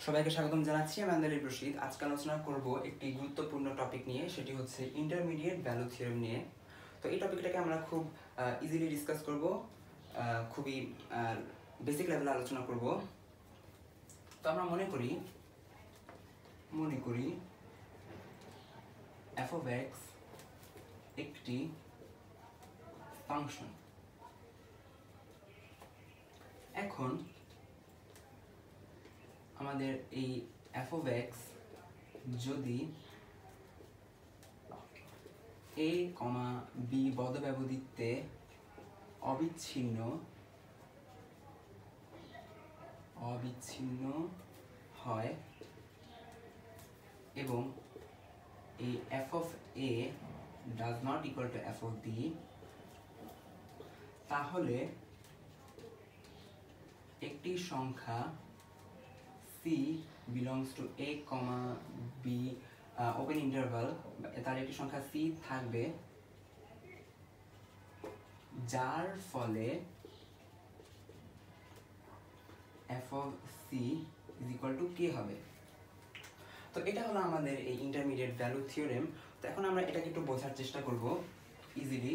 সবাইকে স্বাগতম জানাচ্ছি। আমি আন্দালিব রশিদ। আজকে আলোচনা করব একটি গুরুত্বপূর্ণ টপিক নিয়ে, সেটি হচ্ছে ইন্টারমিডিয়েট ভ্যালু থিওরেম নিয়ে। তো এই টপিকটাকে আমরা খুব ইজিলি ডিসকাস করব, খুবই বেসিক লেভেলে আলোচনা করব। তো আমরা মনে করি f of x একটি ফাংশন। এখন আমাদের এই f of x যদি a, b বদ্ধ ব্যবধিতে অবিচ্ছিন্ন হয় এবং এই f of a does not equal to f of b, তাহলে একটি সংখ্যা c belongs to a, b open interval, তার একটি সংখ্যা c থাকবে যার ফলে f of c is equal to k হবে। তো এটা হলো আমাদের এই ইন্টারমিডিয়েট ভ্যালু থিওরেম। তো এখন আমরা এটাকে একটু বোঝার চেষ্টা করব ইজিলি,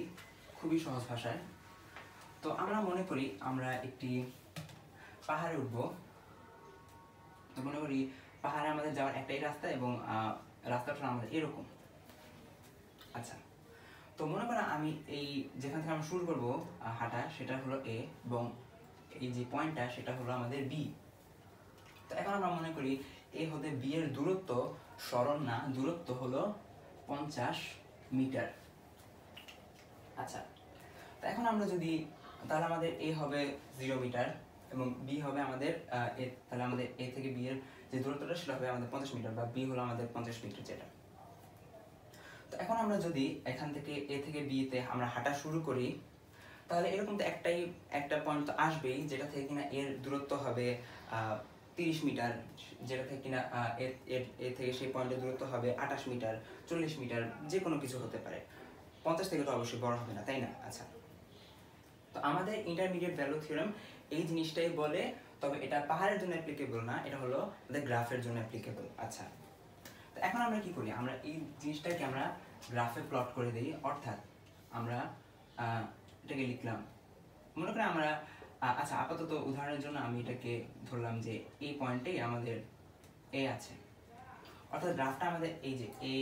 খুবই সহজ ভাষায়। তো আমরা মনে করি আমরা একটি পাহাড়ে উঠবো। তো মনে করি পাহাড়ে আমাদের যাওয়ার একটাই রাস্তা এবং রাস্তাটা আমাদের এরকম। আচ্ছা, তো মনে করো আমি এই যেখান থেকে আমরা শুরু করবো হাঁটা, সেটা হলো এ এবং এই যে পয়েন্টটা সেটা হলো আমাদের বি। তো এখন আমরা মনে করি এ হতে বি এর দূরত্ব, সরণ না, দূরত্ব হলো 50 মিটার। আচ্ছা, তো এখন আমরা যদি, তাহলে আমাদের এ হবে 0 মিটার এবং বি হবে আমাদের তাহলে আমাদের এ থেকে বি এর যে দূরত্বটা সেটা হবে আমাদের 50 মিটার, বা বি হলো আমাদের 50 মিটার যেটা। তো এখন আমরা যদি এখান থেকে এ থেকে বি তে আমরা হাঁটা শুরু করি, তাহলে এরকম তো একটা পয়েন্ট তো আসবেই যেটা থেকে কিনা এর দূরত্ব হবে 30 মিটার, যেটা থেকে কিনা এর থেকে সেই পয়েন্টের দূরত্ব হবে 28 মিটার, 40 মিটার, যে কোনো কিছু হতে পারে। 50 থেকে তো অবশ্যই বড় হবে না, তাই না? আচ্ছা, তো আমাদের ইন্টারমিডিয়েট ভ্যালু থিওরেম এই জিনিসটাই বলে, তবে এটা পাহাড়ের জন্য অ্যাপ্লিকেবল না, এটা হলো আমাদের গ্রাফের জন্য অ্যাপ্লিকেবল। আচ্ছা, তো এখন আমরা কি করি, আমরা এই জিনিসটাকে আমরা গ্রাফে প্লট করে দিই। অর্থাৎ আমরা এটাকে লিখলাম, মনে করি আমরা আচ্ছা আপাতত উদাহরণের জন্য আমি এটাকে ধরলাম যে এই পয়েন্টেই আমাদের এ আছে। অর্থাৎ গ্রাফটা আমাদের এই যে এ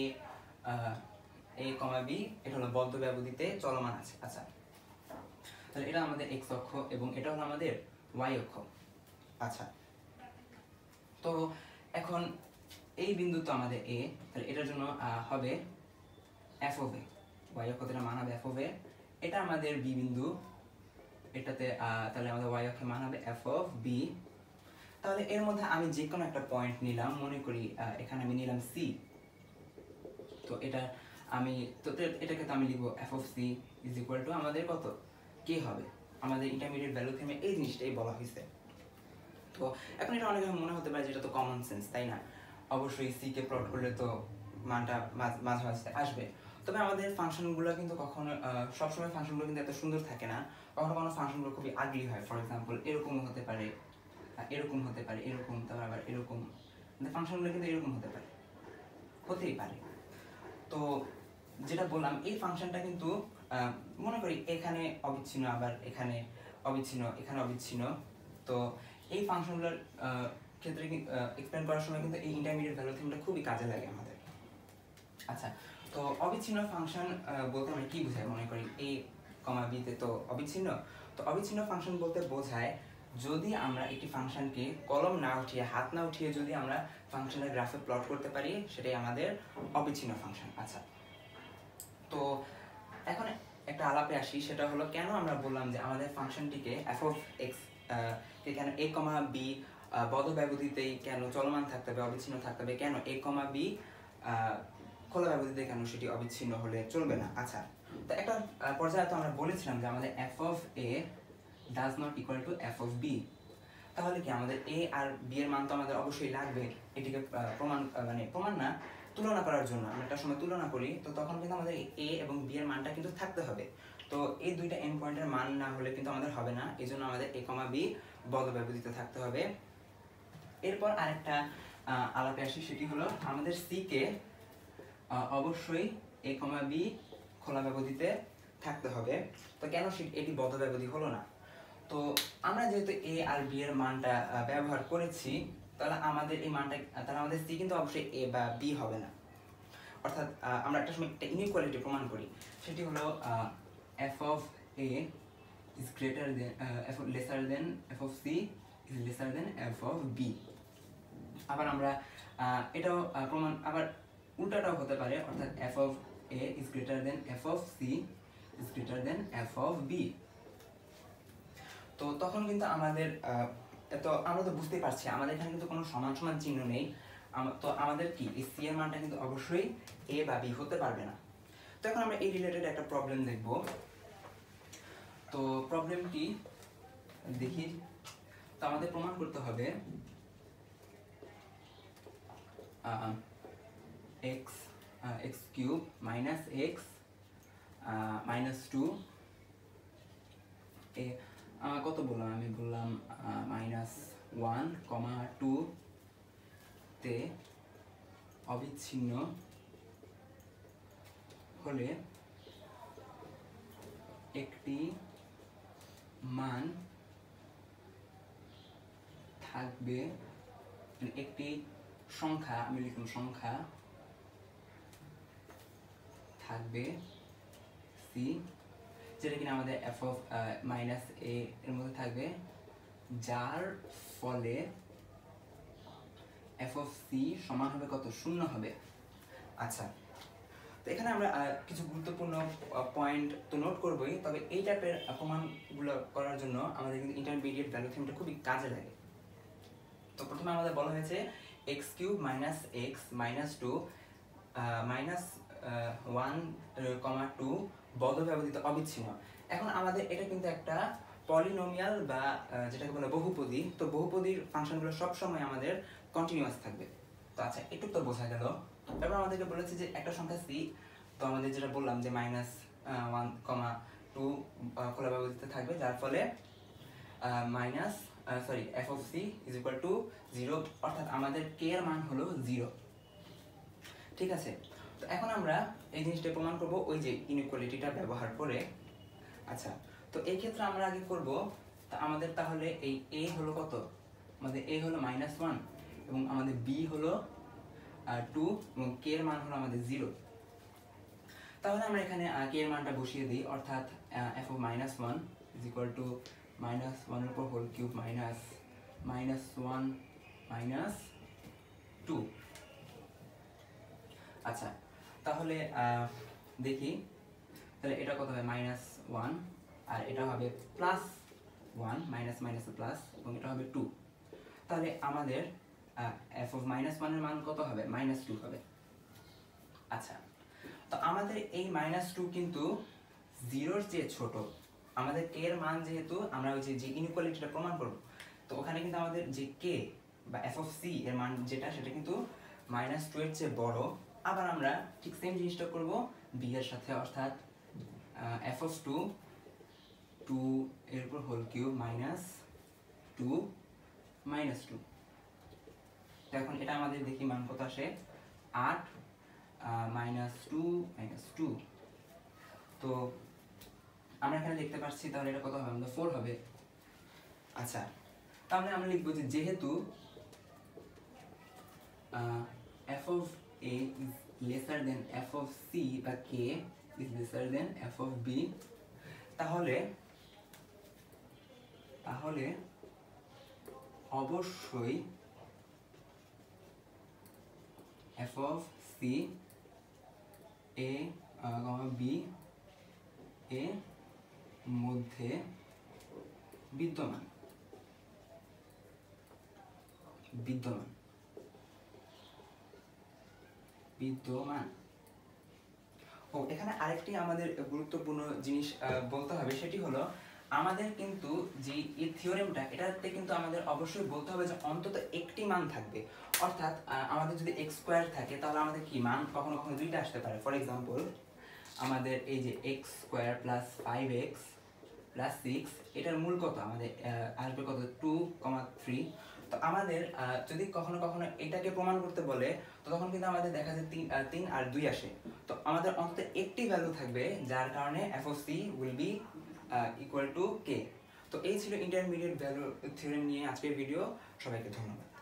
বি, এটা হলো বদ্ধ ব্যবধিতে চলমান আছে। আচ্ছা, তাহলে এটা আমাদের এক্স অক্ষ এবং এটা হলো আমাদের ওয়াই অক্ষ। আচ্ছা, তো এখন এই বিন্দু তো আমাদের এ, তাহলে এটার জন্য হবে এফ অফ এ, ওয়াই অক্ষের মান হবে এফ অফ এ। এটা আমাদের বি বিন্দু, এটাতে তাহলে আমাদের ওয়াই অক্ষের মান হবে এফ অফ বি। তাহলে এর মধ্যে আমি যে কোনো একটা পয়েন্ট নিলাম, মনে করি এখানে আমি নিলাম সি। তো এটা আমি তো এটাকে তো আমি লিখবো F of C is equal to আমাদের কত, কে হবে। আমাদের ইন্টারমিডিয়েট ভ্যালু থিওরেমে এই জিনিসটাই বলা হয়েছে। তো এখন এটা অনেক মনে হতে পারে যেটা তো কমন সেন্স, তাই না? অবশ্যই সি কে প্লট করলে তো মানটা মাঝে আসবে। তবে আমাদের ফাংশনগুলো কিন্তু কখনো সবসময় ফাংশনগুলো কিন্তু এত সুন্দর থাকে না। কখনো ফাংশনগুলো খুবই আগলি হয়। ফর এক্সাম্পল এরকম হতে পারে, এরকম হতে পারে, এরকম, তারপর আবার এরকম। ফাংশনগুলো কিন্তু এরকম হতে পারে, হতেই পারে। তো যেটা বললাম, এই ফাংশনটা কিন্তু মনে করি এখানে অবিচ্ছিন্ন, আবার এখানে অবিচ্ছিন্ন, এখানে অবিচ্ছিন্ন। তো এই ফাংশনগুলোর ক্ষেত্রে এক্সপ্লেন করার সময় কিন্তু এই ইন্টারমিডিয়েট ভ্যালু থিওরেমটা খুবই কাজে লাগে আমাদের। আচ্ছা, তো অবিচ্ছিন্ন ফাংশন বলতে আমরা কি বোঝাই? মনে করি এ বি তে তো অবিচ্ছিন্ন। তো অবিচ্ছিন্ন ফাংশন বলতে বোঝায় যদি আমরা একটি ফাংশনকে কলম না উঠিয়ে, হাত না উঠিয়ে যদি আমরা ফাংশনের গ্রাফে প্লট করতে পারি, সেটাই আমাদের অবিচ্ছিন্ন ফাংশন। আচ্ছা, তো এখন একটা আলাপে আসি, সেটা হলো কেন আমরা বললাম যে আমাদের ফাংশনটিকে এফ অফ এক্স কে কেন এ বি বদ্ধ ব্যবধিতেই কেন চলমান থাকতে হবে, অবিচ্ছিন্ন থাকতে হবে, কেন এ বি খোলা ব্যবধিতে কেন সেটি অবিচ্ছিন্ন হলে চলবে না। আচ্ছা, তো একটা পর্যায়ে তো আমরা বলেছিলাম যে আমাদের F of A does not equal to F of B. তাহলে কি আমাদের এ আর বি এর মান তো আমাদের অবশ্যই লাগবে এটিকে প্রমাণ না, তুলনা করার জন্য। আমরা একটা সময় তুলনা করি, তো তখন কিন্তু আমাদের এ এবং বি এর মানটা কিন্তু থাকতে হবে। তো এই দুইটা এন্ড পয়েন্টের মান না হলে কিন্তু আমাদের হবে না। এই জন্য আমাদের এ বি বদ্ধ ব্যবধিতে থাকতে হবে এরপর আরেকটা আলাপে আসি, সেটি হলো আমাদের সি কে অবশ্যই a, b খোলা ব্যবধিতে থাকতে হবে। তো কেন এটি বদ্ধ ব্যবধি হলো না? তো আমরা যেহেতু a আর b এর মানটা ব্যবহার করেছি, তাহলে আমাদের এই মানটা, তাহলে আমাদের c কিন্তু অবশ্যই a বা b হবে না। অর্থাৎ আমরা একটা সময় একটা ইনইকুয়ালিটি প্রমাণ করি, সেটি হলো f of a is greater than f lesser than f of c is lesser than f of b। আবার আমরা এটাও প্রমাণ, আবার উল্টাটাও হতে পারে, অর্থাৎ f of a is greater than f of c is greater than f of b। তো তখন কিন্তু আমাদের তো আমরা তো বুঝতেই পারছি আমাদের এখানে কিন্তু কোনো সমান সমান চিহ্ন নেই। তো আমাদের কি এই c এর মানটা কিন্তু অবশ্যই a বা b হতে পারবে না। তো এখন আমরা এই রিলেটেড একটা প্রবলেম দেখব। তো প্রবলেমটি দেখি। তো আমাদের প্রমাণ করতে হবে x cube minus x minus 2 এ কত বললাম আমি? বললাম -1, 2 তে অবিচ্ছিন্ন হলে একটি মান থাকবে, একটি সংখ্যা, আমি লিখলাম সংখ্যা থাকবে c, যেটা কিনা আমাদের f of মাইনাস a এর মধ্যে থাকবে, যার ফলে f of c সমান হবে কত? 0 হবে। আচ্ছা, তো এখানে আমরা কিছু গুরুত্বপূর্ণ পয়েন্ট তো নোট করবই, তবে এই টাইপের প্রমাণগুলো করার জন্য আমাদের কিন্তু ইন্টারমিডিয়েট ভ্যালু থিওরেমটা খুবই কাজে লাগে। তো প্রথমে আমাদের বলা হয়েছে x cube minus x minus 2 minus 1, 2 বদ্ধ ব্যবধিত অবিচ্ছিন্ন। এখন আমাদের এটা কিন্তু একটা পলিনোমিয়াল বা যেটাকে বলে বহুপদী। তো বহুপদীর ফাংশনগুলো সবসময় আমাদের কন্টিনিউয়াস থাকবে। তো আচ্ছা, একটু তো বোঝা গেল। এবার আমাদেরকে বলেছে যে একটা সংখ্যা c, তো আমাদের যেটা বললাম যে -1, 2 খোলা ব্যবধিতে থাকবে, যার ফলে f of c is equal to 0, অর্থাৎ আমাদের k এর মান হলো 0। ঠিক আছে, তো এখন আমরা এই জিনিসটা প্রমাণ করব ওই যে ইনইকুয়ালিটিটা ব্যবহার করে। আচ্ছা, তো এই ক্ষেত্রে আমরা আগে করব, আমাদের তাহলে এই a হলো কত? আমাদের a হলো -1 এবং আমাদের b হলো 2 এবং k এর মান হলো আমাদের 0। তাহলে আমরা এখানে k এর মানটা বসিয়ে দিই, অর্থাৎ f of -1 is equal to -1 এর উপর হোল কিউব মাইনাস -1 মাইনাস 2। আচ্ছা, তাহলে দেখি, তাহলে এটা কত হবে? -1 আর এটা হবে +1, মাইনাস মাইনাস প্লাস, এবং এটা হবে 2। তাহলে আমাদের f of -1 এর মান কত হবে? -2 হবে। আচ্ছা, তো আমাদের এই -2 কিন্তু 0 এর চেয়ে ছোট। আমাদের k এর মান, যেহেতু আমরা ওই যে ইনইকুয়ালিটিটা প্রমাণ করব, তো ওখানে কিন্তু আমাদের যে k বা f of c এর মান যেটা, সেটা কিন্তু -2 এর চেয়ে বড়। আবার আমরা ঠিক সেম জিনিসটা করব b এর সাথে, অর্থাৎ f of 2 এর উপর হোল কিউব মাইনাস 2 মাইনাস 2। তো এখন এটা আমাদের দেখি মান কত আসে? 8 -2 -2। তো আমরা এখানে দেখতে পাচ্ছি, তাহলে এটা কত হবে? আমাদের 4 হবে। আচ্ছা, তাহলে আমরা লিখবো যে যেহেতু f of a is lesser than f of c বা k is lesser than f of b, তাহলে অবশ্যই f of c a, b এর মধ্যে বিদ্যমান। ও, এখানে আরেকটি আমাদের গুরুত্বপূর্ণ জিনিস বলতে হবে, সেটি হলো আমাদের কিন্তু যে এই থিওরেমটা, এটাতে কিন্তু আমাদের অবশ্যই বলতে হবে যে অন্তত একটি মান থাকবে। অর্থাৎ আমাদের যদি x স্কয়ার থাকে, তাহলে আমাদের কি মান কখনো কখনো দুইটা আসতে পারে। ফর এক্সাম্পল, আমাদের এই যে x square plus 5x plus 6, এটার মূল কত? আমাদের আসবে কত? 2, 3। তো তো আমাদের যদি কখনো কখনো এটাকে প্রমাণ করতে বলে, তো তখন কিন্তু আমাদের দেখা যায় 3 আর 2 আসে। তো আমাদের অন্তত একটি ভ্যালু থাকবে যার কারণে f of c will be equal to k। তো এই ছিল ইন্টারমিডিয়েট ভ্যালু থিওরেম নিয়ে আজকের ভিডিও। সবাইকে ধন্যবাদ।